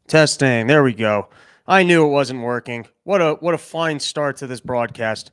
Testing. There we go. I knew it wasn't working. What a fine start to this broadcast.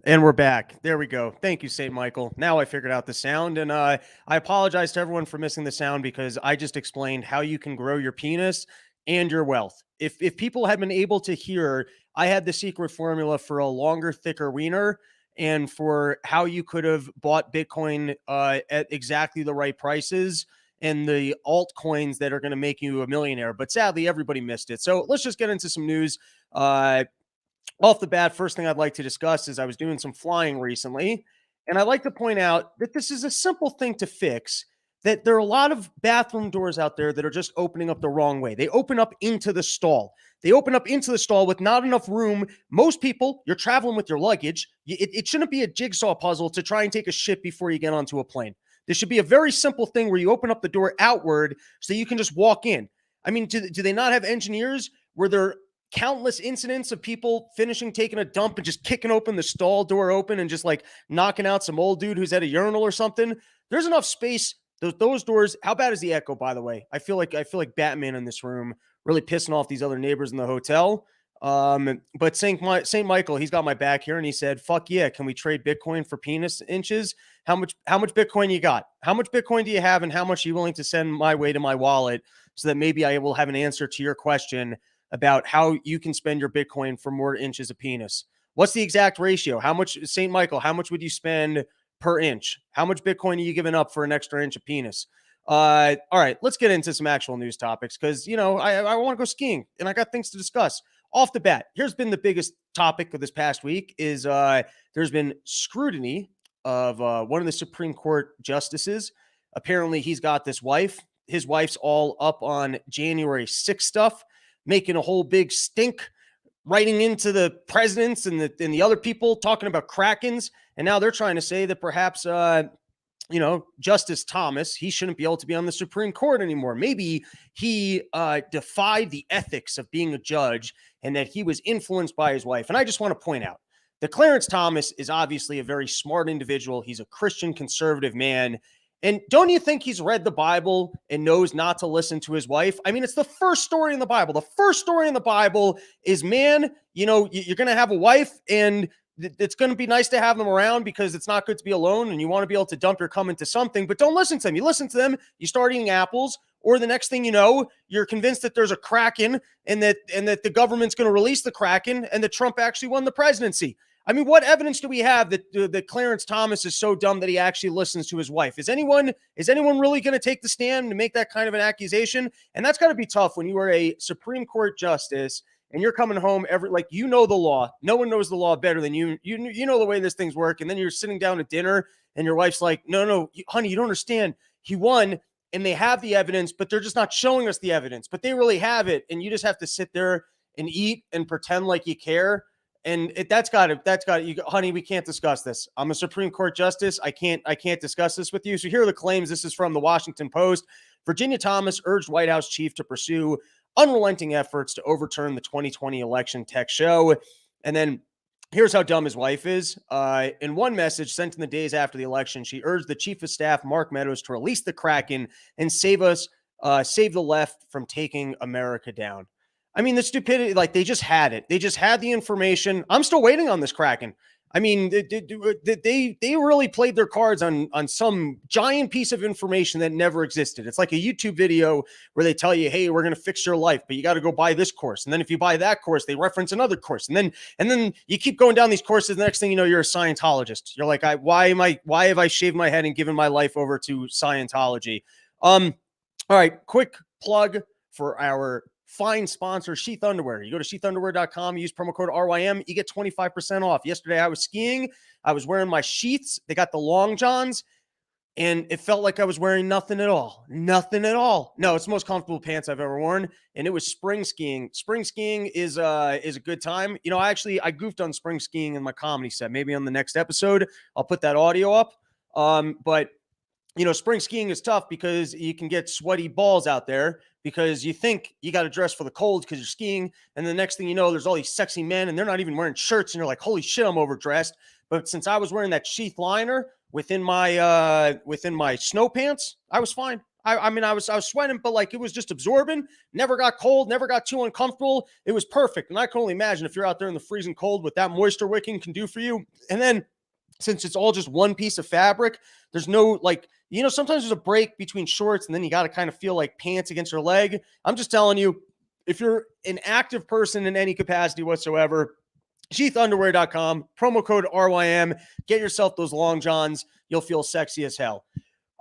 And we're back. There we go. Thank you, St. Michael. Now I figured out the sound, and I apologize to everyone for missing the sound because I just explained how you can grow your penis and your wealth. If people had been able to hear, I had the secret formula for a longer, thicker wiener, and for how you could have bought Bitcoin at exactly the right prices and the altcoins that are going to make you a millionaire. But sadly, everybody missed it. So let's just get into some news. Off the bat, first thing I'd like to discuss is I was doing some flying recently, and I like to point out that this is a simple thing to fix. That there are a lot of bathroom doors out there that are just opening up the wrong way. They open up into the stall. They open up into the stall with not enough room. Most people, you're traveling with your luggage. It shouldn't be a jigsaw puzzle to try and take a shit before you get onto a plane. This should be a very simple thing where you open up the door outward so you can just walk in. I mean, do they not have engineers where they're countless incidents of people finishing taking a dump and just kicking open the stall door open and just like knocking out some old dude who's at a urinal or something? There's enough space. Those doors. How bad is the echo, by the way? I feel like Batman in this room, really pissing off these other neighbors in the hotel. But Saint Michael, he's got my back here, and he said, "Fuck yeah, can we trade Bitcoin for penis inches? How much Bitcoin you got? How much Bitcoin do you have, and how much are you willing to send my way to my wallet so that maybe I will have an answer to your question about how you can spend your Bitcoin for more inches of penis? What's the exact ratio? How much, St. Michael, how much would you spend per inch? How much Bitcoin are you giving up for an extra inch of penis?" All right, let's get into some actual news topics because, I want to go skiing and I got things to discuss. Off the bat, here's been the biggest topic of this past week is there's been scrutiny of one of the Supreme Court justices. Apparently, he's got this wife. His wife's all up on January 6th stuff, making a whole big stink, writing into the presidents and the other people talking about Krakens. And now they're trying to say that perhaps, Justice Thomas, he shouldn't be able to be on the Supreme Court anymore. Maybe he defied the ethics of being a judge and that he was influenced by his wife. And I just want to point out that Clarence Thomas is obviously a very smart individual. He's a Christian conservative man. And don't you think he's read the Bible and knows not to listen to his wife? I mean, it's the first story in the Bible. The first story in the Bible is, man, you're going to have a wife, and it's going to be nice to have them around because it's not good to be alone, and you want to be able to dump your cum into something, but don't listen to them. You listen to them, you start eating apples, or the next thing you know, you're convinced that there's a Kraken and that the government's going to release the Kraken and that Trump actually won the presidency. I mean, what evidence do we have that Clarence Thomas is so dumb that he actually listens to his wife? Is anyone really going to take the stand to make that kind of an accusation? And that's got to be tough when you are a Supreme Court justice and you're coming home the law. No one knows the law better than you. You know the way these things work. And then you're sitting down at dinner and your wife's like, no, honey, you don't understand. He won, and they have the evidence, but they're just not showing us the evidence. But they really have it, and you just have to sit there and eat and pretend like you care. And that's got to, honey, we can't discuss this. I'm a Supreme Court justice. I can't discuss this with you. So here are the claims. This is from the Washington Post. Virginia Thomas urged White House chief to pursue unrelenting efforts to overturn the 2020 election, tech show. And then here's how dumb his wife is. In one message sent in the days after the election, she urged the chief of staff, Mark Meadows, to release the Kraken and save the left from taking America down. I mean, the stupidity, like they just had it. They just had the information. I'm still waiting on this Kraken. I mean, they really played their cards on some giant piece of information that never existed. It's like a YouTube video where they tell you, hey, we're going to fix your life, but you got to go buy this course. And then if you buy that course, they reference another course. And then you keep going down these courses. The next thing you know, you're a Scientologist. You're like, why have I shaved my head and given my life over to Scientology? All right, quick plug for our fine sponsor, Sheath Underwear. You go to sheathunderwear.com, use promo code RYM, you get 25% off. Yesterday I was skiing. I was wearing my sheaths. They got the long johns, and it felt like I was wearing nothing at all. Nothing at all. No, it's the most comfortable pants I've ever worn, and it was spring skiing. Spring skiing is a good time. I goofed on spring skiing in my comedy set. Maybe on the next episode, I'll put that audio up. But spring skiing is tough because you can get sweaty balls out there because you think you got to dress for the cold because you're skiing. And the next thing you know, there's all these sexy men and they're not even wearing shirts. And you're like, holy shit, I'm overdressed. But since I was wearing that sheath liner within my snow pants, I was fine. I mean, I was sweating, but like it was just absorbing, never got cold, never got too uncomfortable. It was perfect. And I can only imagine if you're out there in the freezing cold, what that moisture wicking can do for you. And then since it's all just one piece of fabric, there's no like, sometimes there's a break between shorts and then you got to kind of feel like pants against your leg. I'm just telling you, if you're an active person in any capacity whatsoever, sheathunderwear.com, promo code RYM, get yourself those long johns. You'll feel sexy as hell.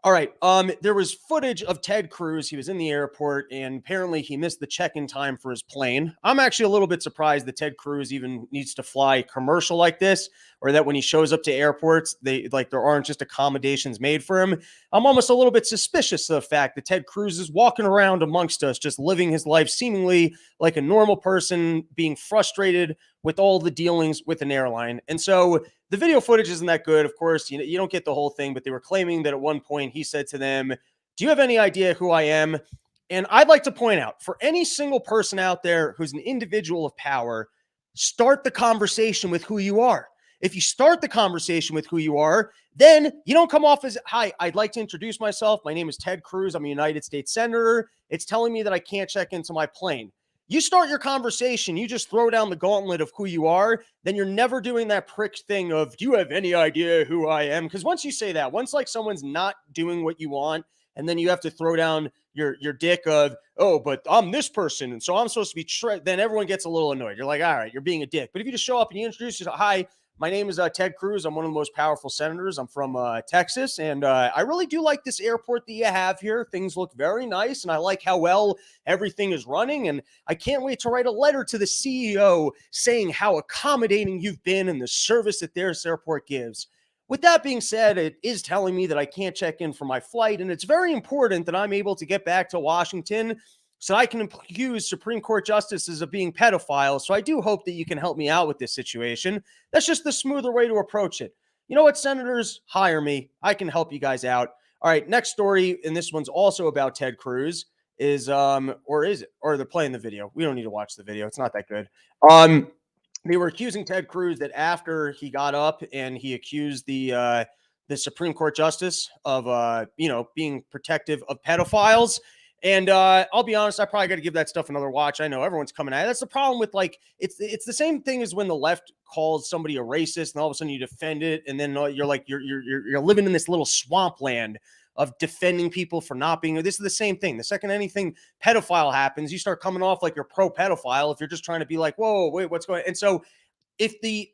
All right. There was footage of Ted Cruz. He was in the airport and apparently he missed the check-in time for his plane. I'm actually a little bit surprised that Ted Cruz even needs to fly commercial like this, or that when he shows up to airports, there aren't just accommodations made for him. I'm almost a little bit suspicious of the fact that Ted Cruz is walking around amongst us, just living his life seemingly like a normal person, being frustrated with all the dealings with an airline. And so the video footage isn't that good. Of course, you don't get the whole thing, but they were claiming that at one point he said to them, "Do you have any idea who I am?" And I'd like to point out, for any single person out there who's an individual of power, start the conversation with who you are. If you start the conversation with who you are, then you don't come off as, "Hi, I'd like to introduce myself. My name is Ted Cruz. I'm a United States Senator. It's telling me that I can't check into my plane." You start your conversation, you just throw down the gauntlet of who you are, then you're never doing that prick thing of, "Do you have any idea who I am?" Because once you say that, once like someone's not doing what you want, and then you have to throw down your dick of, "Oh, but I'm this person, and so I'm supposed to be," then everyone gets a little annoyed. You're like, all right, you're being a dick. But if you just show up and you introduce yourself, "Hi, my name is Ted Cruz. I'm one of the most powerful senators. I'm from Texas, and I really do like this airport that you have here. Things look very nice, and I like how well everything is running. And I can't wait to write a letter to the CEO saying how accommodating you've been and the service that this airport gives. With that being said, it is telling me that I can't check in for my flight, and it's very important that I'm able to get back to Washington so I can accuse Supreme Court justices of being pedophiles. So I do hope that you can help me out with this situation. That's just the smoother way to approach it. You know what, senators? Hire me. I can help you guys out. All right, next story, and this one's also about Ted Cruz, is or is it? Or they're playing the video. We don't need to watch the video. It's not that good. They were accusing Ted Cruz that after he got up and he accused the Supreme Court justice of being protective of pedophiles. And I'll be honest, I probably got to give that stuff another watch. I know everyone's coming at it. That's the problem with like it's the same thing as when the left calls somebody a racist, and all of a sudden you defend it, and then you're like you're living in this little swampland of defending people for not being. This is the same thing. The second anything pedophile happens, you start coming off like you're pro pedophile if you're just trying to be like, "Whoa, wait, what's going on?" And so if the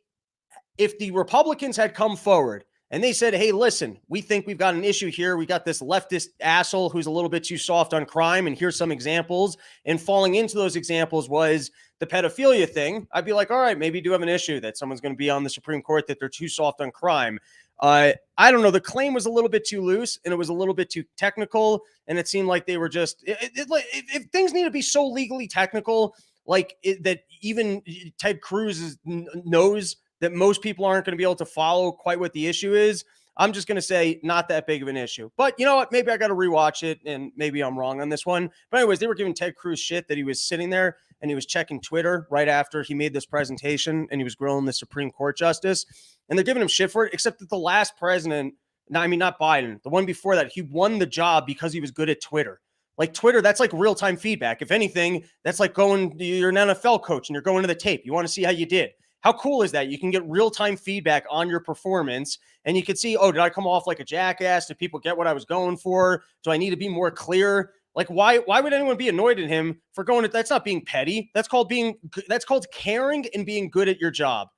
Republicans had come forward and they said, "Hey, listen, we think we've got an issue here. We got this leftist asshole who's a little bit too soft on crime, and here's some examples." And falling into those examples was the pedophilia thing. I'd be like, all right, maybe you do have an issue that someone's going to be on the Supreme Court that they're too soft on crime. I don't know. The claim was a little bit too loose and it was a little bit too technical. And it seemed like they were just, if things need to be so legally technical, that even Ted Cruz knows that most people aren't going to be able to follow quite what the issue is, I'm just going to say not that big of an issue. But you know what? Maybe I got to rewatch it and maybe I'm wrong on this one. But anyways, they were giving Ted Cruz shit that he was sitting there and he was checking Twitter right after he made this presentation and he was grilling the Supreme Court justice. And they're giving him shit for it, except that the last president, not Biden, the one before that, he won the job because he was good at Twitter. Like Twitter, that's like real-time feedback. If anything, that's like you're an NFL coach and you're going to the tape. You want to see how you did. How cool is that? You can get real-time feedback on your performance and you can see, oh, did I come off like a jackass? Did people get what I was going for? Do I need to be more clear? Like, why would anyone be annoyed at him for going to, that's not being petty. That's called caring and being good at your job.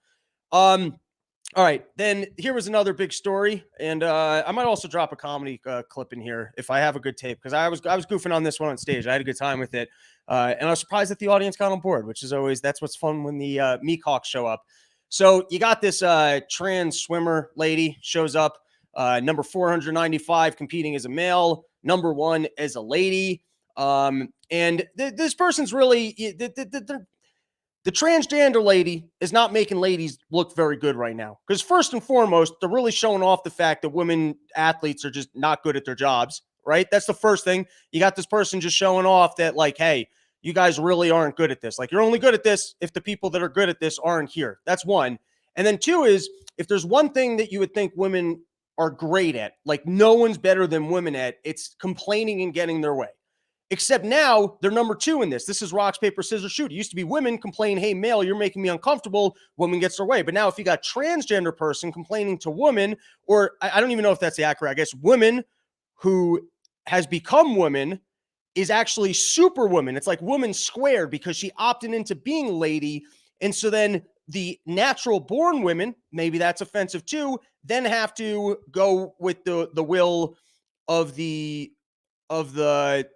All right, then here was another big story, and I might also drop a comedy clip in here if I have a good tape, because I was goofing on this one on stage. I had a good time with it, and I was surprised that the audience got on board, which is always, that's what's fun when the Meekhawks show up. So you got this trans swimmer lady shows up, number 495 competing as a male, number 1 as a lady, and this person's really the transgender lady is not making ladies look very good right now. Because first and foremost, they're really showing off the fact that women athletes are just not good at their jobs, right? That's the first thing. You got this person just showing off that, like, hey, you guys really aren't good at this. Like, you're only good at this if the people that are good at this aren't here. That's one. And then 2 is, if there's one thing that you would think women are great at, like no one's better than women at, it's complaining and getting their way. Except now they're number 2 in this. This is rocks, paper, scissors, shoot. It used to be women complain, hey, male, you're making me uncomfortable. Woman gets their way. But now if you got transgender person complaining to woman, or I don't even know if that's the accurate, I guess woman who has become woman is actually superwoman. It's like woman squared because she opted into being lady. And so then the natural born women, maybe that's offensive too, then have to go with the will of the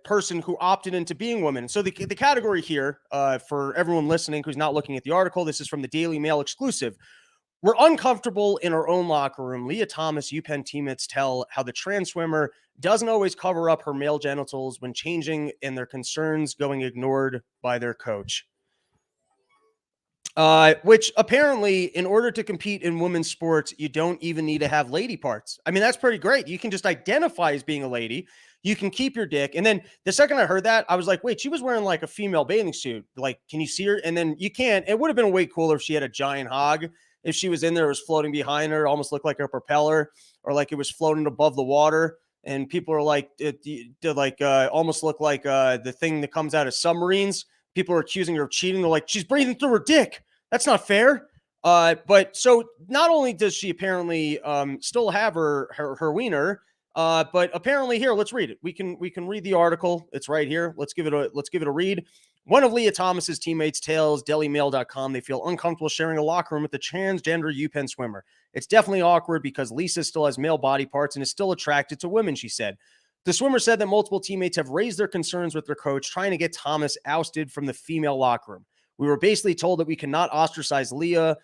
person who opted into being women. So the category here, for everyone listening who's not looking at the article, this is from the Daily Mail exclusive. We're uncomfortable in our own locker room. Lia Thomas UPenn teammates tell how the trans swimmer doesn't always cover up her male genitals when changing, and their concerns going ignored by their coach. Which apparently, in order to compete in women's sports, you don't even need to have lady parts. I mean, that's pretty great. You can just identify as being a lady. You can keep your dick. And then the second I heard that, I was like, wait, she was wearing like a female bathing suit. Like, can you see her? And then you can't. It would have been way cooler if she had a giant hog. If she was in there, it was floating behind her, almost looked like a propeller, or like it was floating above the water. And people are like, almost look like the thing that comes out of submarines. People are accusing her of cheating. They're like, she's breathing through her dick. That's not fair. But so not only does she apparently still have her wiener, but apparently here, let's read it. We can read the article. It's right here. Let's give it a read. One of Lia Thomas's teammates tells dailymail.com they feel uncomfortable sharing a locker room with the transgender UPenn swimmer. It's definitely awkward because Lisa still has male body parts and is still attracted to women, she said. The swimmer said that multiple teammates have raised their concerns with their coach, trying to get Thomas ousted from the female locker room. We were basically told that we cannot ostracize Lia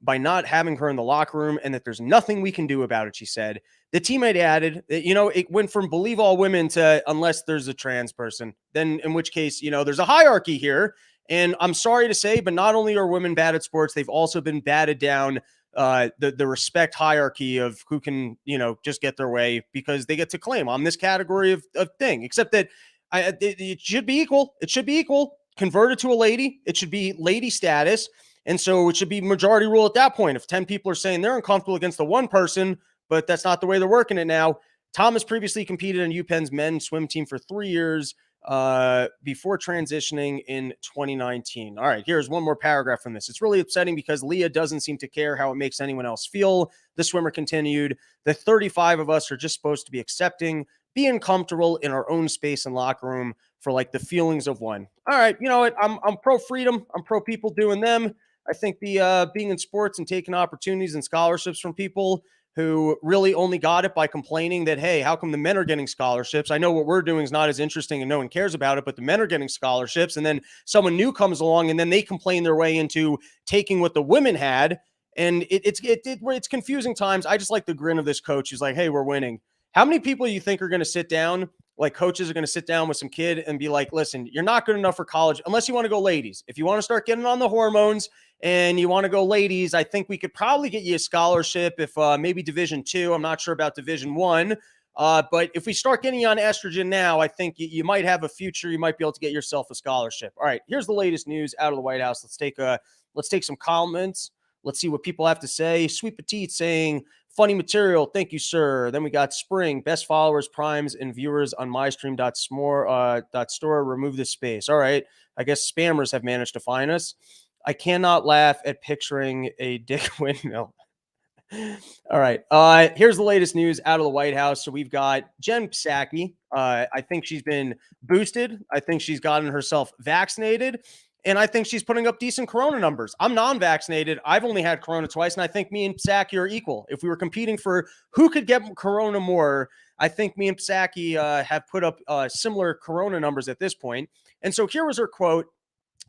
by not having her in the locker room and that there's nothing we can do about it, she said. The teammate added that, it went from believe all women to unless there's a trans person, then in which case, there's a hierarchy here. And I'm sorry to say, but not only are women bad at sports, they've also been batted down the respect hierarchy of who can, just get their way because they get to claim on this category of thing, except that it should be equal. It should be equal. Converted to a lady, it should be lady status. And so it should be majority rule at that point. If 10 people are saying they're uncomfortable against the one person, but that's not the way they're working it now. Thomas previously competed in UPenn's men's swim team for 3 years before transitioning in 2019. All right, here's one more paragraph from this. It's really upsetting because Lia doesn't seem to care how it makes anyone else feel. The swimmer continued, the 35 of us are just supposed to be accepting, being comfortable in our own space and locker room for like the feelings of one. All right, you know what? I'm pro freedom. I'm pro people doing them. I think the being in sports and taking opportunities and scholarships from people who really only got it by complaining that, hey, how come the men are getting scholarships? I know what we're doing is not as interesting and no one cares about it, but the men are getting scholarships. And then someone new comes along and then they complain their way into taking what the women had. And it's confusing times. I just like the grin of this coach who's like, hey, we're winning. How many people you think are going to sit down, like coaches are going to sit down with some kid and be like, listen, you're not good enough for college unless you want to go ladies. If you want to start getting on the hormones and you want to go ladies, I think we could probably get you a scholarship if maybe Division II. I'm not sure about Division I. But if we start getting you on estrogen now, I think you might have a future. You might be able to get yourself a scholarship. All right, here's the latest news out of the White House. Let's take some comments. Let's see what people have to say. Sweet Petite saying, funny material. Thank you, sir. Then we got Spring, best followers, primes, and viewers on mystream.store. Remove this space. All right. I guess spammers have managed to find us. I cannot laugh at picturing a dick windmill. All right. Here's the latest news out of the White House. So we've got Jen Psaki. I think she's been boosted. I think she's gotten herself vaccinated. And I think she's putting up decent corona numbers. I'm non-vaccinated. I've only had corona twice, and I think me and Psaki are equal. If we were competing for who could get corona more, I think me and Psaki have put up similar corona numbers at this point. And so here was her quote.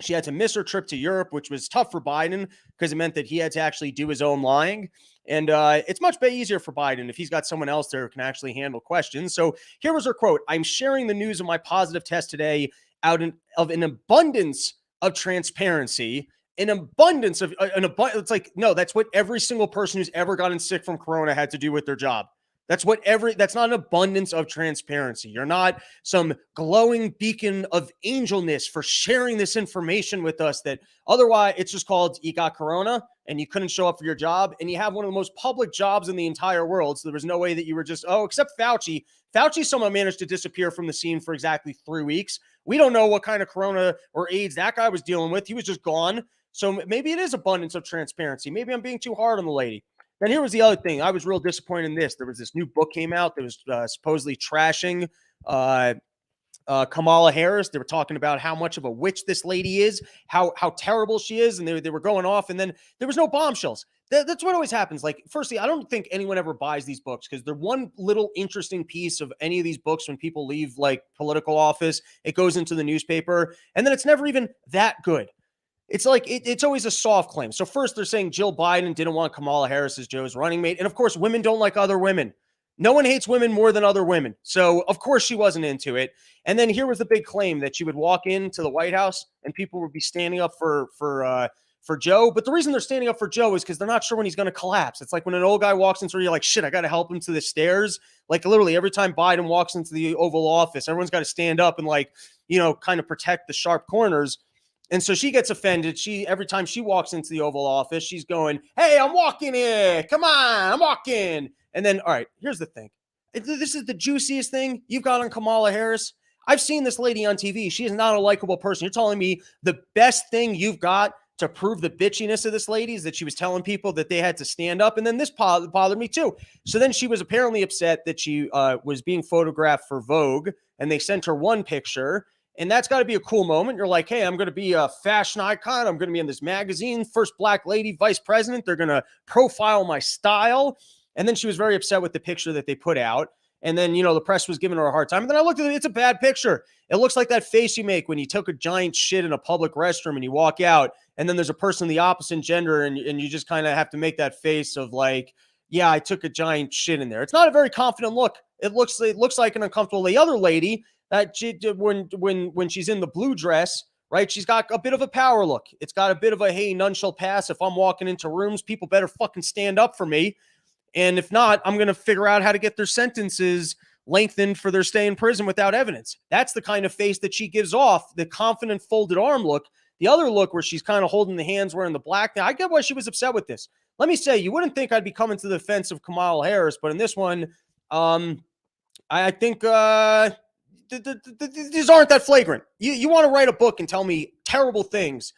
She had to miss her trip to Europe, which was tough for Biden because it meant that he had to actually do his own lying. And it's much easier for Biden if he's got someone else there who can actually handle questions. So here was her quote. I'm sharing the news of my positive test today out of an abundance of transparency, an abundance of it's like, no, that's what every single person who's ever gotten sick from corona had to do with their job. That's not an abundance of transparency. You're not some glowing beacon of angelness for sharing this information with us that otherwise it's just called you got corona and you couldn't show up for your job and you have one of the most public jobs in the entire world. So there was no way that you were just, except Fauci. Fauci somehow managed to disappear from the scene for exactly 3 weeks. We don't know what kind of corona or AIDS that guy was dealing with. He was just gone. So maybe it is abundance of transparency. Maybe I'm being too hard on the lady. Then here was the other thing. I was real disappointed in this. There was this new book came out that was supposedly trashing Kamala Harris. They were talking about how much of a witch this lady is, how terrible she is, and they were going off. And then there was no bombshells. That's what always happens. Like, firstly, I don't think anyone ever buys these books because they're one little interesting piece of any of these books when people leave like political office. It goes into the newspaper, and then it's never even that good. It's like it's always a soft claim. So first they're saying Jill Biden didn't want Kamala Harris as Joe's running mate. And of course, women don't like other women. No one hates women more than other women. So of course she wasn't into it. And then here was the big claim that she would walk into the White House and people would be standing up for Joe. But the reason they're standing up for Joe is because they're not sure when he's going to collapse. It's like when an old guy walks in, so you're like, shit, I got to help him to the stairs. Like literally every time Biden walks into the Oval Office, everyone's got to stand up and like, kind of protect the sharp corners. And so she gets offended. Every time she walks into the Oval Office, she's going, hey, I'm walking in. Come on, I'm walking. And then, all right, here's the thing. This is the juiciest thing you've got on Kamala Harris. I've seen this lady on TV. She is not a likable person. You're telling me the best thing you've got to prove the bitchiness of this lady is that she was telling people that they had to stand up. And then this bothered me too. So then she was apparently upset that she was being photographed for Vogue and they sent her one picture. And that's got to be a cool moment. You're like, hey, I'm going to be a fashion icon. I'm going to be in this magazine, first black lady vice president. They're going to profile my style. And then she was very upset with the picture that they put out. And then, the press was giving her a hard time. And then I looked at it. It's a bad picture. It looks like that face you make when you took a giant shit in a public restroom and you walk out. And then there's a person of the opposite gender. And you just kind of have to make that face of like, yeah, I took a giant shit in there. It's not a very confident look. It looks like an uncomfortable. The other lady, that she did when she's in the blue dress, right? She's got a bit of a power look. It's got a bit of a, hey, none shall pass. If I'm walking into rooms, people better fucking stand up for me. And if not, I'm going to figure out how to get their sentences lengthened for their stay in prison without evidence. That's the kind of face that she gives off, the confident folded arm look. The other look where she's kind of holding the hands wearing the black. Now, I get why she was upset with this. Let me say, you wouldn't think I'd be coming to the defense of Kamala Harris, but in this one, I think these aren't that flagrant. You want to write a book and tell me terrible things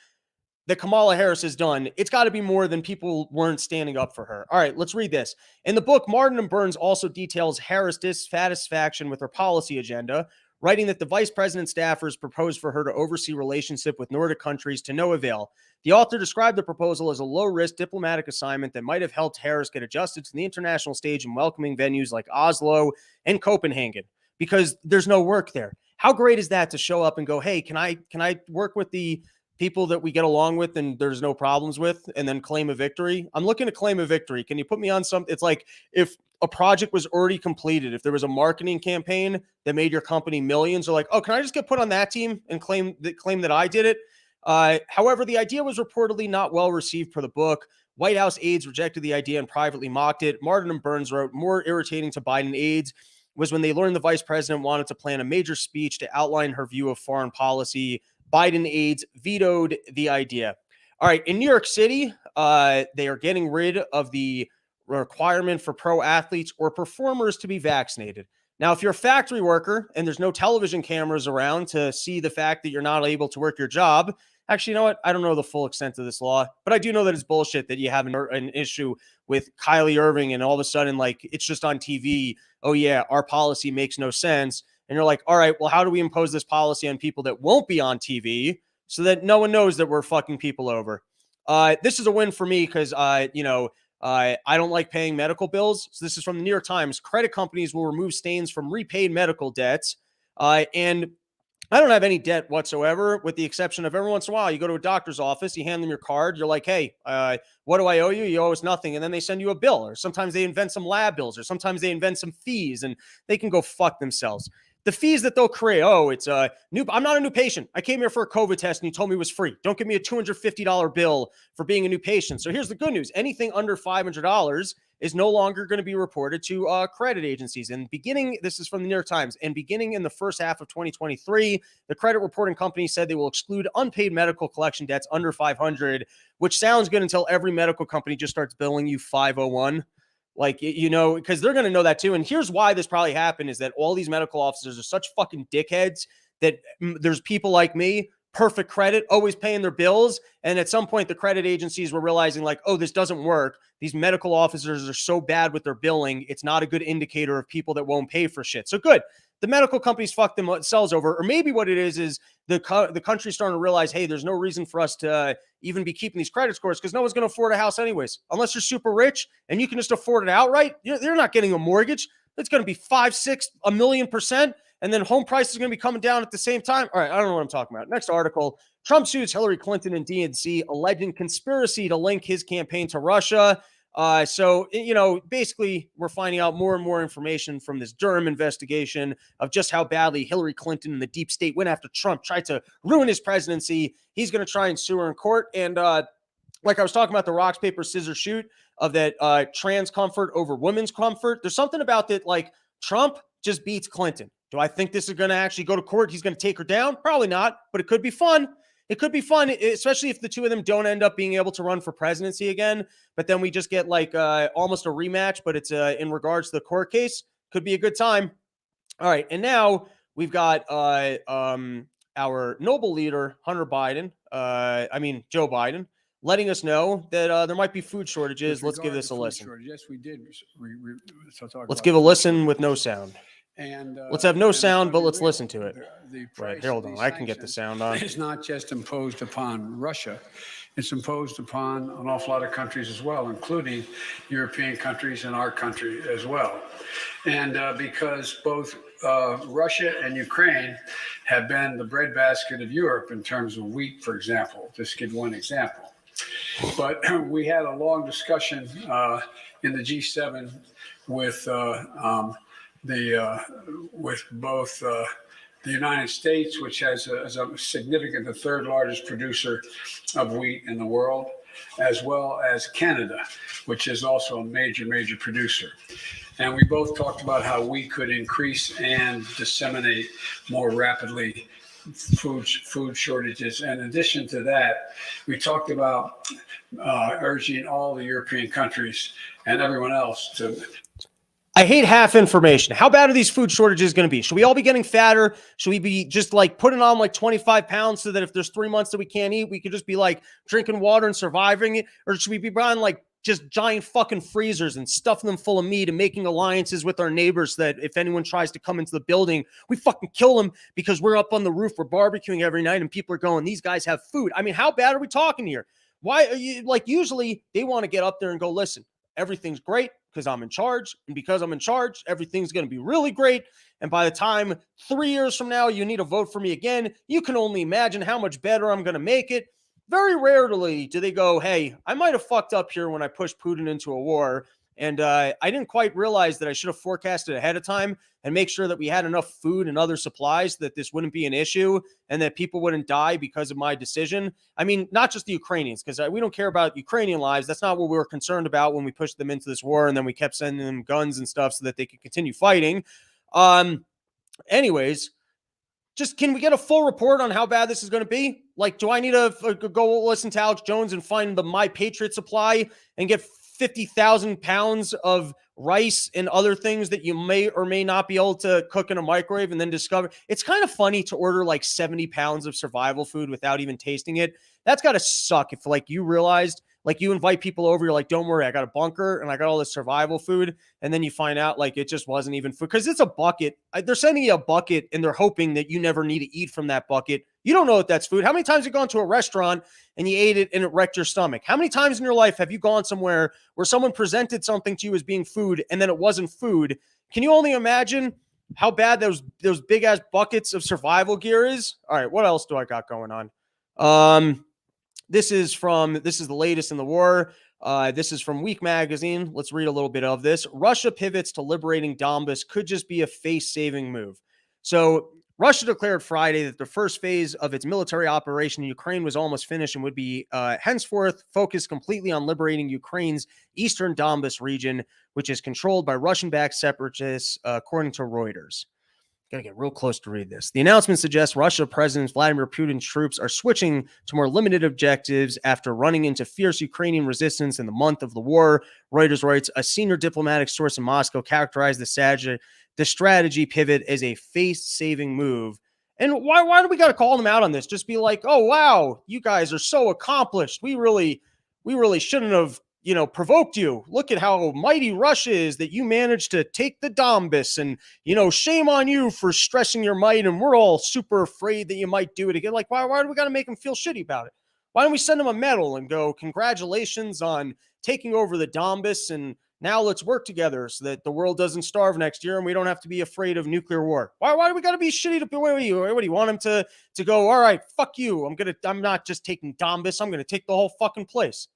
that Kamala Harris has done. It's got to be more than people weren't standing up for her. All right, let's read this. In the book, Martin and Burns also details Harris' dissatisfaction with her policy agenda, writing that the vice president staffers proposed for her to oversee relationship with Nordic countries to no avail. The author described the proposal as a low-risk diplomatic assignment that might have helped Harris get adjusted to the international stage in welcoming venues like Oslo and Copenhagen, because there's no work there. How great is that to show up and go, hey, can I work with the people that we get along with and there's no problems with, and then claim a victory? I'm looking to claim a victory. Can you put me on something? It's like if a project was already completed, if there was a marketing campaign that made your company millions, or like, oh, can I just get put on that team and claim that I did it? However, the idea was reportedly not well received per the book. White House aides rejected the idea and privately mocked it. Martin and Burns wrote, more irritating to Biden aides was when they learned the vice president wanted to plan a major speech to outline her view of foreign policy. Biden aides vetoed the idea. All right, in New York City, they are getting rid of the requirement for pro athletes or performers to be vaccinated. Now, if you're a factory worker and there's no television cameras around to see the fact that you're not able to work your job, actually, you know what? I don't know the full extent of this law, but I do know that it's bullshit that you have an issue with Kylie Irving and all of a sudden, like, it's just on TV. Oh, yeah, our policy makes no sense. And you're like, all right, well, how do we impose this policy on people that won't be on TV so that no one knows that we're fucking people over? This is a win for me because, I don't like paying medical bills. So this is from the New York Times. Credit companies will remove stains from repaid medical debts. And I don't have any debt whatsoever, with the exception of every once in a while, you go to a doctor's office, you hand them your card, you're like, hey, what do I owe you? You owe us nothing. And then they send you a bill, or sometimes they invent some lab bills, or sometimes they invent some fees, and they can go fuck themselves. The fees that they'll create. Oh, it's a new. I'm not a new patient. I came here for a COVID test and you told me it was free. Don't give me a $250 bill for being a new patient. So here's the good news. Anything under $500 is no longer going to be reported to credit agencies. And this is from the New York Times, and beginning in the first half of 2023, the credit reporting company said they will exclude unpaid medical collection debts under 500, which sounds good until every medical company just starts billing you 501. Like, because they're going to know that too. And here's why this probably happened is that all these medical officers are such fucking dickheads that there's people like me, perfect credit, always paying their bills. And at some point, the credit agencies were realizing like, oh, this doesn't work. These medical officers are so bad with their billing. It's not a good indicator of people that won't pay for shit. So good. The medical companies fuck themselves over. Or maybe what it is the country's starting to realize, hey, there's no reason for us to even be keeping these credit scores because no one's going to afford a house anyways. Unless you're super rich and you can just afford it outright, you're not getting a mortgage. It's going to be 5, 6, a million%. And then home prices are going to be coming down at the same time. All right, I don't know what I'm talking about. Next article, Trump sues Hillary Clinton and DNC, alleging conspiracy to link his campaign to Russia. Basically, we're finding out more and more information from this Durham investigation of just how badly Hillary Clinton and the deep state went after Trump, tried to ruin his presidency. He's going to try and sue her in court. And like I was talking about the rocks, paper, scissors, shoot of that trans comfort over women's comfort. There's something about that, like Trump just beats Clinton. Do I think this is going to actually go to court? He's going to take her down? Probably not, but it could be fun. It could be fun, especially if the two of them don't end up being able to run for presidency again. But then we just get like almost a rematch, but it's in regards to the court case. Could be a good time. All right. And now we've got our noble leader, Joe Biden, letting us know that there might be food shortages. Let's give this a listen. Yes, we did. Let's give a listen with no sound. And let's have no sound, but let's listen to it. Right, hold on. I can get the sound on. It's not just imposed upon Russia. It's imposed upon an awful lot of countries as well, including European countries and our country as well. And because both Russia and Ukraine have been the breadbasket of Europe in terms of wheat, for example, just to give one example. But we had a long discussion in the G7 with both the United States, which has a significant, the third largest producer of wheat in the world, as well as Canada, which is also a major producer. And we both talked about how we could increase and disseminate more rapidly food shortages. And in addition to that, we talked about urging all the European countries and everyone else to... I hate half information. How bad are these food shortages going to be? Should we all be getting fatter? Should we be just like putting on like 25 pounds so that if there's 3 months that we can't eat, we could just be like drinking water and surviving it? Or should we be buying like just giant fucking freezers and stuffing them full of meat and making alliances with our neighbors that if anyone tries to come into the building, we fucking kill them because we're up on the roof, we're barbecuing every night and people are going, these guys have food. I mean, how bad are we talking here? Why are you like, usually they want to get up there and go, listen, everything's great because I'm in charge. And because I'm in charge, everything's going to be really great. And by the time 3 years from now, you need to vote for me again, you can only imagine how much better I'm going to make it. Very rarely do they go, hey, I might have fucked up here when I pushed Putin into a war. And I didn't quite realize that I should have forecasted ahead of time and make sure that we had enough food and other supplies that this wouldn't be an issue and that people wouldn't die because of my decision. I mean, not just the Ukrainians, because we don't care about Ukrainian lives. That's not what we were concerned about when we pushed them into this war. And then we kept sending them guns and stuff so that they could continue fighting. Anyways, just can we get a full report on how bad this is going to be? Like, do I need to go listen to Alex Jones and find the My Patriot supply and get 50,000 pounds of rice and other things that you may or may not be able to cook in a microwave and then discover? It's kind of funny to order like 70 pounds of survival food without even tasting it. That's got to suck if like you realized, like you invite people over, you're like, don't worry, I got a bunker and I got all this survival food. And then you find out like it just wasn't even food because it's a bucket. They're sending you a bucket and they're hoping that you never need to eat from that bucket. You don't know if that's food. How many times have you gone to a restaurant and you ate it and it wrecked your stomach? How many times in your life have you gone somewhere where someone presented something to you as being food and then it wasn't food? Can you only imagine how bad those big ass buckets of survival gear is? All right, what else do I got going on? This is the latest in the war. This is from Week Magazine. Let's read a little bit of this. Russia pivots to liberating Donbas could just be a face-saving move. So Russia declared Friday that the first phase of its military operation in Ukraine was almost finished and would be henceforth focused completely on liberating Ukraine's eastern Donbas region, which is controlled by Russian-backed separatists, according to Reuters. Gotta get real close to read this. The announcement suggests Russia President Vladimir Putin's troops are switching to more limited objectives after running into fierce Ukrainian resistance in the month of the war. Reuters writes, a senior diplomatic source in Moscow characterized the strategy pivot as a face-saving move. And why do we got to call them out on this? Just be like, oh, wow, you guys are so accomplished. We really shouldn't have provoked you. Look at how mighty Russia is that you managed to take the Donbas, and, shame on you for stressing your might. And we're all super afraid that you might do it again. Like, why do we got to make them feel shitty about it? Why don't we send them a medal and go, congratulations on taking over the Donbas, and now let's work together so that the world doesn't starve next year and we don't have to be afraid of nuclear war. Why do we got to be shitty to what do you want them to go, all right, fuck you. I'm not just taking Donbas. I'm going to take the whole fucking place.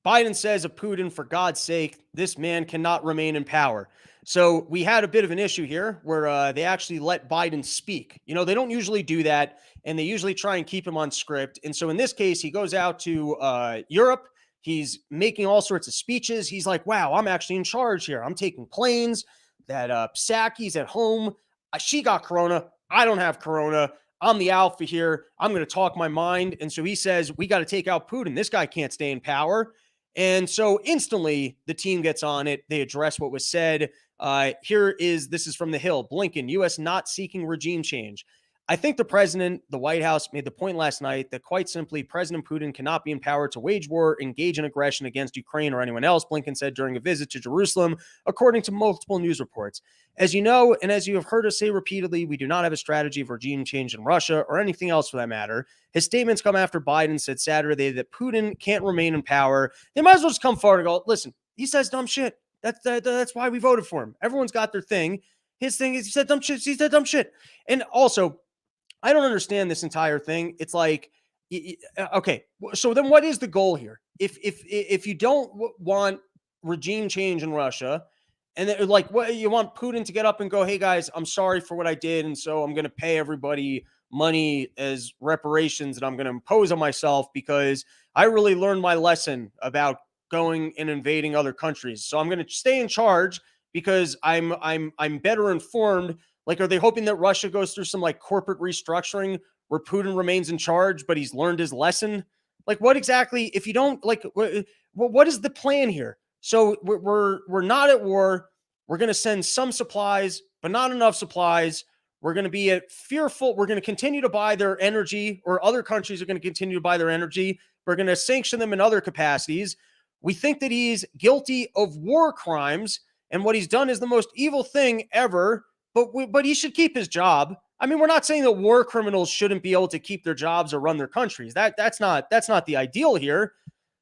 Biden says of Putin, for God's sake, this man cannot remain in power. So we had a bit of an issue here where they actually let Biden speak. They don't usually do that, and they usually try and keep him on script. And so in this case, he goes out to Europe. He's making all sorts of speeches. He's like, wow, I'm actually in charge here. I'm taking planes. That Psaki's at home. She got corona. I don't have corona. I'm the alpha here. I'm going to talk my mind. And so he says, we got to take out Putin. This guy can't stay in power. And so instantly the team gets on it. They address what was said. This is from The Hill. Blinken, U.S. not seeking regime change. I think the president, the White House, made the point last night that quite simply President Putin cannot be empowered to wage war, engage in aggression against Ukraine or anyone else, Blinken said during a visit to Jerusalem, according to multiple news reports. As you know, and as you have heard us say repeatedly, we do not have a strategy of regime change in Russia or anything else for that matter. His statements come after Biden said Saturday that Putin can't remain in power. They might as well just come forward and go, listen, he says dumb shit. That's why we voted for him. Everyone's got their thing. His thing is he said dumb shit. He said dumb shit. And also, I don't understand this entire thing. It's like, okay, so then what is the goal here? If you don't want regime change in Russia, and then, like, what you want Putin to get up and go, hey guys, I'm sorry for what I did, and so I'm going to pay everybody money as reparations that I'm going to impose on myself because I really learned my lesson about going and invading other countries. So I'm going to stay in charge because I'm better informed. Like, are they hoping that Russia goes through some like corporate restructuring where Putin remains in charge, but he's learned his lesson? Like, what exactly, if you don't like, what is the plan here? So we're not at war. We're going to send some supplies, but not enough supplies. We're going to be fearful. We're going to continue to buy their energy, or other countries are going to continue to buy their energy. We're going to sanction them in other capacities. We think that he's guilty of war crimes, and what he's done is the most evil thing ever. But he should keep his job. I mean, we're not saying that war criminals shouldn't be able to keep their jobs or run their countries. That's not the ideal here.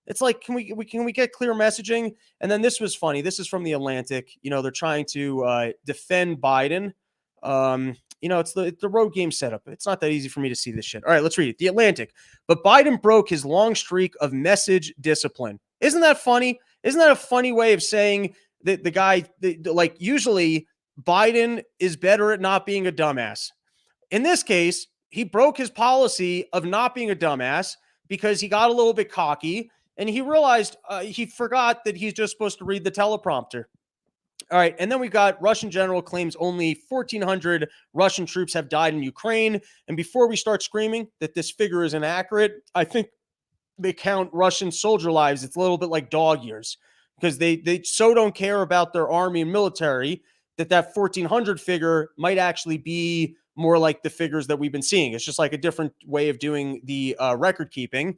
It's like, can we get clear messaging? And then this was funny. This is from The Atlantic. They're trying to defend Biden. It's the road game setup. It's not that easy for me to see this shit. All right, let's read it. The Atlantic. But Biden broke his long streak of message discipline. Isn't that funny? Isn't that a funny way of saying that the guy, like, usually Biden is better at not being a dumbass. In this case, he broke his policy of not being a dumbass because he got a little bit cocky and he realized he forgot that he's just supposed to read the teleprompter. All right. And then we've got Russian general claims only 1,400 Russian troops have died in Ukraine. And before we start screaming that this figure is inaccurate, I think they count Russian soldier lives. It's a little bit like dog years because they so don't care about their army and military that 1,400 figure might actually be more like the figures that we've been seeing. It's just like a different way of doing the record keeping.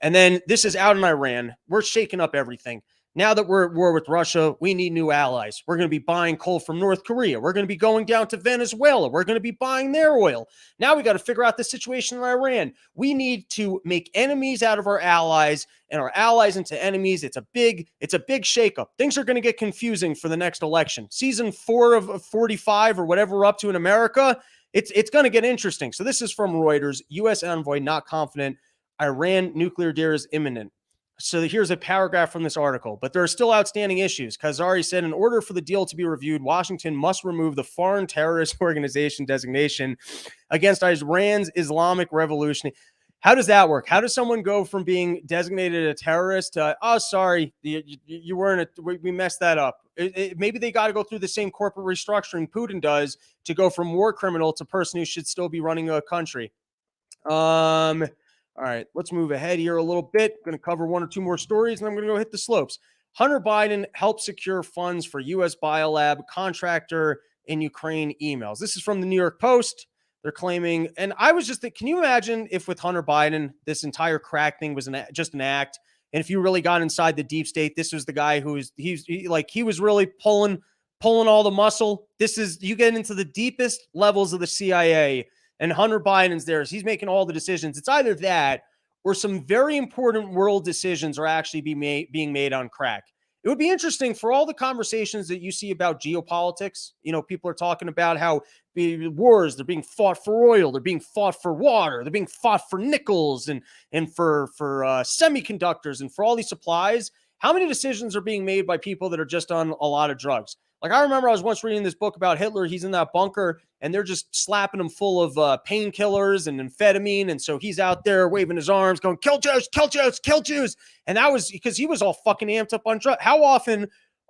And then this is out in Iran. We're shaking up everything. Now that we're at war with Russia, we need new allies. We're going to be buying coal from North Korea. We're going to be going down to Venezuela. We're going to be buying their oil. Now we got to figure out the situation in Iran. We need to make enemies out of our allies and our allies into enemies. It's a big shakeup. Things are going to get confusing for the next election. Season 4 of 45 or whatever we're up to in America, it's going to get interesting. So this is from Reuters. U.S. envoy not confident Iran nuclear deal is imminent. So here's a paragraph from this article, but there are still outstanding issues. Kazari said, in order for the deal to be reviewed, Washington must remove the foreign terrorist organization designation against Iran's Islamic Revolution. How does that work? How does someone go from being designated a terrorist to, oh, sorry, you weren't, we messed that up. Maybe they got to go through the same corporate restructuring Putin does to go from war criminal to person who should still be running a country. All right, let's move ahead here a little bit. I'm going to cover one or two more stories, and I'm going to go hit the slopes. Hunter Biden helped secure funds for U.S. biolab contractor in Ukraine emails. This is from the New York Post. They're claiming, and I was just thinking, can you imagine if with Hunter Biden, this entire crack thing was just an act? And if you really got inside the deep state, this was the guy who was, he was really pulling all the muscle. This is, you get into the deepest levels of the CIA, and Hunter Biden's there. He's making all the decisions. It's either that or some very important world decisions are actually being made on crack. It would be interesting for all the conversations that you see about geopolitics. People are talking about how wars, they're being fought for oil, they're being fought for water, they're being fought for nickels and for semiconductors and for all these supplies. How many decisions are being made by people that are just on a lot of drugs? Like, I remember I was once reading this book about Hitler. He's in that bunker and they're just slapping him full of painkillers and amphetamine. And so he's out there waving his arms going, kill Jews, kill Jews, kill Jews. And that was because he was all fucking amped up on drugs. How often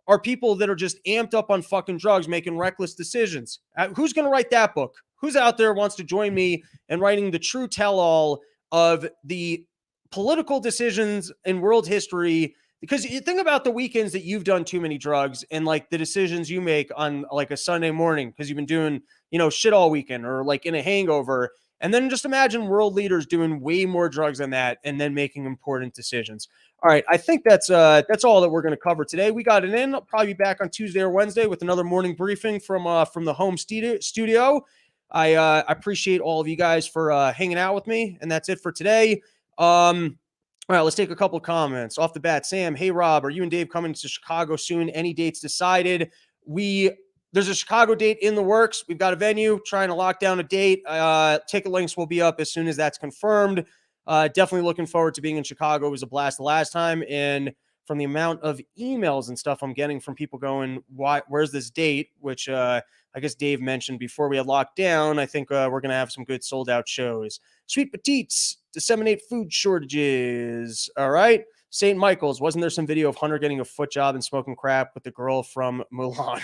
are people that are just amped up on fucking drugs making reckless decisions? Who's going to write that book? Who's out there wants to join me in writing the true tell-all of the political decisions in world history? Because you think about the weekends that you've done too many drugs and like the decisions you make on like a Sunday morning because you've been doing, shit all weekend or like in a hangover. And then just imagine world leaders doing way more drugs than that and then making important decisions. All right, I think that's all that we're going to cover today. We got it in. I'll probably be back on Tuesday or Wednesday with another morning briefing from the home studio. I appreciate all of you guys for hanging out with me, and that's it for today. All right, let's take a couple of comments off the bat. Sam, hey Rob, are you and Dave coming to Chicago soon? Any dates decided? There's a Chicago date in the works. We've got a venue, trying to lock down a date. Ticket links will be up as soon as that's confirmed. Definitely looking forward to being in Chicago. It was a blast the last time, and from the amount of emails and stuff I'm getting from people going, where's this date? Which I guess Dave mentioned before we had locked down. I think we're going to have some good sold out shows. Sweet Petites, disseminate food shortages. All right. St. Michael's, wasn't there some video of Hunter getting a foot job and smoking crap with the girl from Mulan?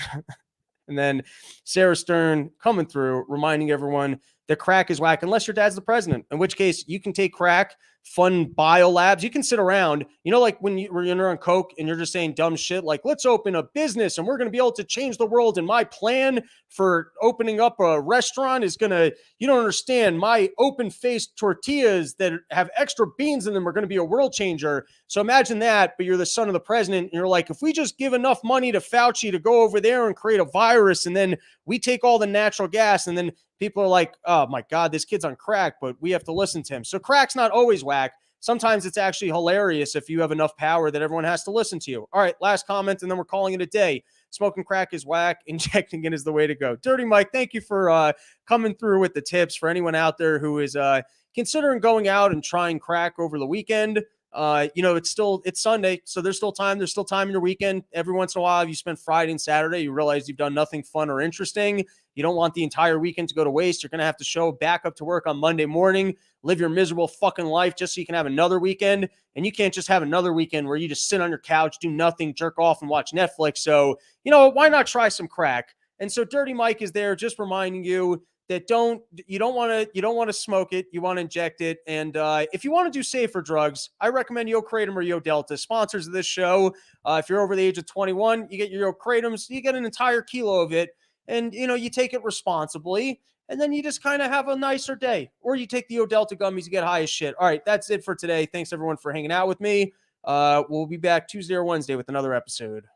And then Sarah Stern coming through, reminding everyone that crack is whack unless your dad's the president, in which case you can take crack, fund biolabs. You can sit around, like when you're on coke and you're just saying dumb shit like, let's open a business and we're going to be able to change the world. And my plan for opening up a restaurant is going to, you don't understand, my open-faced tortillas that have extra beans in them are going to be a world changer. So imagine that, but you're the son of the president. And you're like, if we just give enough money to Fauci to go over there and create a virus, and then we take all the natural gas, and then people are like, oh my God, this kid's on crack, but we have to listen to him. So crack's not always whack. Sometimes it's actually hilarious if you have enough power that everyone has to listen to you. All right, last comment, and then we're calling it a day. Smoking crack is whack. Injecting it is the way to go. Dirty Mike, thank you for coming through with the tips for anyone out there who is considering going out and trying crack over the weekend. It's Sunday, so there's still time. There's still time in your weekend. Every once in a while, if you spend Friday and Saturday, you realize you've done nothing fun or interesting. You don't want the entire weekend to go to waste. You're going to have to show back up to work on Monday morning, live your miserable fucking life just so you can have another weekend. And you can't just have another weekend where you just sit on your couch, do nothing, jerk off, and watch Netflix. So, why not try some crack? And so Dirty Mike is there just reminding you that you don't want to smoke it. You want to inject it. And if you want to do safer drugs, I recommend Yo Kratom or Yo Delta, sponsors of this show. If you're over the age of 21, you get your Yo Kratoms, you get an entire kilo of it. And, you take it responsibly, and then you just kind of have a nicer day. Or you take the Yo Delta gummies, you get high as shit. All right, that's it for today. Thanks, everyone, for hanging out with me. We'll be back Tuesday or Wednesday with another episode.